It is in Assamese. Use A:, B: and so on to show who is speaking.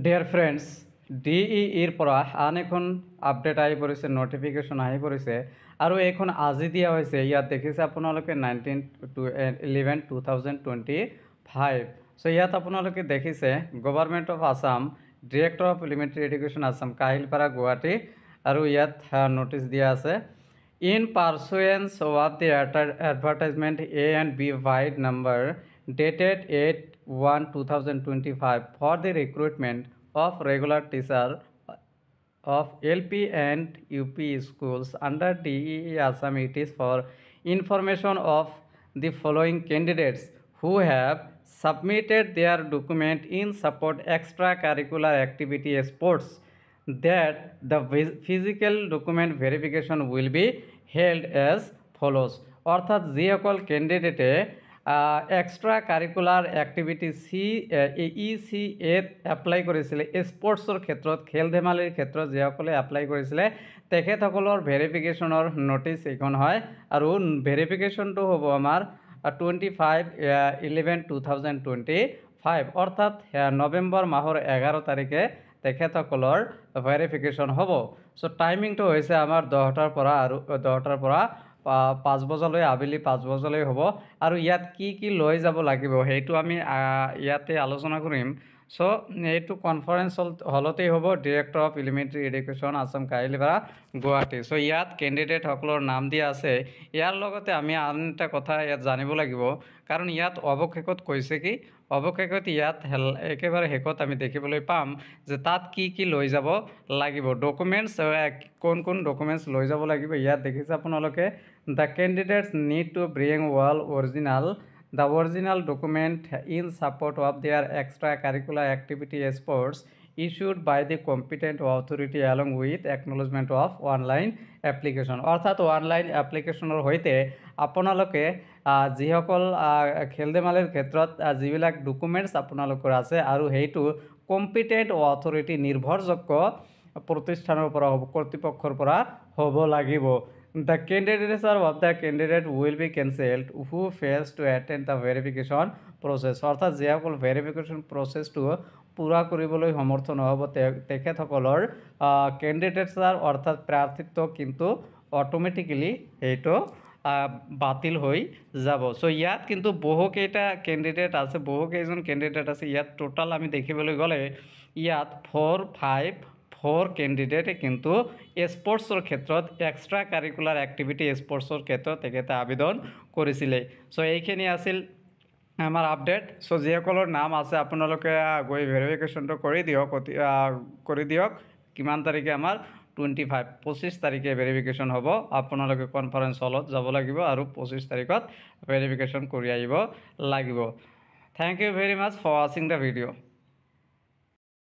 A: ডিয়াৰ ফ্ৰেণ্ডছ, DEEৰ পৰা আন এখন আপডেট আহি পৰিছে, নটিফিকেশ্যন আহি পৰিছে আৰু এইখন আজি দিয়া হৈছে। ইয়াত দেখিছে আপোনালোকে 19/11/2025। চ' ইয়াত আপোনালোকে দেখিছে government of Assam, director of elementary education Assam, Kahilipara, Guwahati, আৰু ইয়াত নটিচ দিয়া আছে। In pursuance of the advertisement A and B wide number dated 8/1/2025 for the recruitment of regular teacher of LP and UP schools under DEE Assam, it is for information of the following candidates who have submitted their document in support extracurricular activity sports that the physical document verification will be held as follows। অর্থাৎ যিসকল ক্যান্ডিডেটে extra curricular activity ECA apply কৰিছিলে, স্পৰ্টছৰ ক্ষেত্ৰত, খেল ধেমালিৰ ক্ষেত্ৰত যিসকলে এপ্লাই কৰিছিলে তেখেতসকলৰ ভেৰিফিকেশ্যনৰ নটিচ এইখন হয়। আৰু ভেৰিফিকেশ্যনটো হ'ব আমাৰ 25/11/2025, অৰ্থাৎ নৱেম্বৰ মাহৰ 11 তাৰিখে তেখেতসকলৰ ভেৰিফিকেশ্যন হ'ব। চ' টাইমিংটো হৈছে আমাৰ 10টাৰ পৰা 5 বজালৈ, আবেলি 5 বজালৈ হ'ব। আৰু ইয়াত কি লৈ যাব লাগিব সেইটো আমি ইয়াতে আলোচনা কৰিম। চ' এইটো কনফাৰেন্স হলতেই হ'ব, director of elementary education Assam, Kahilipara, Guwahati. So' ইয়াত কেণ্ডিডেটসকলৰ নাম দিয়া আছে। ইয়াৰ লগতে আমি আন এটা কথা ইয়াত জানিব লাগিব, কাৰণ ইয়াত অৱশেষত কৈছে কি, অৱশেষত ইয়াত একেবাৰে শেষত আমি দেখিবলৈ পাম যে তাত কি লৈ যাব লাগিব, ডকুমেণ্টছ, কোন ডকুমেণ্টছ লৈ যাব লাগিব। ইয়াত দেখিছে আপোনালোকে, the candidates need to bring the original document in support of their extracurricular activity sports issued by the competent authority along with acknowledgement of online application। অৰ্থাৎ অনলাইন এপ্লিকেশ্যনৰ সৈতে আপোনালোকে যিসকল খেল ধেমালিৰ ক্ষেত্ৰত যিবিলাক ডকুমেণ্টছ আপোনালোকৰ আছে আৰু সেইটো কম্পিটেণ্ট অথৰিটি, নিৰ্ভৰযোগ্য প্ৰতিষ্ঠানৰ পৰা হ'ব, কৰ্তৃপক্ষৰ পৰা হ'ব লাগিব। The candidature of the candidate will be cancelled who fails to attend the verification process। অৰ্থাৎ যিসকল ভেৰিফিকেশ্যন প্ৰচেছটো পূৰা কৰিবলৈ সমৰ্থ নহ'ব তেখেতসকলৰ কেণ্ডিডেটছাৰ অৰ্থাৎ প্ৰাৰ্থিত্ব কিন্তু অট'মেটিকেলি সেইটো বাতিল হৈ যাব। চ' ইয়াত কিন্তু বহুকেইটা কেণ্ডিডেট আছে, বহুকেইজন কেণ্ডিডেট আছে। ইয়াত টোটাল আমি দেখিবলৈ গ'লে ইয়াত 4 কেণ্ডিডেটে কিন্তু স্পৰ্টছৰ ক্ষেত্ৰত, এক্সট্ৰা কাৰিকুলাৰ এক্টিভিটি স্পৰ্টছৰ ক্ষেত্ৰত তেখেতে আবেদন কৰিছিলে। চ' এইখিনি আছিল আমাৰ আপডেট। চ' যিসকলৰ নাম আছে আপোনালোকে গৈ ভেৰিফিকেশ্যনটো কৰি দিয়ক। কিমান তাৰিখে আমাৰ 25 তাৰিখে ভেৰিফিকেশ্যন হ'ব। আপোনালোকে কনফাৰেন্স হলত যাব লাগিব আৰু 25 তাৰিখত ভেৰিফিকেশ্যন কৰি আহিব লাগিব। Thank you very much for ৱাচিং দ্য ভিডিঅ'।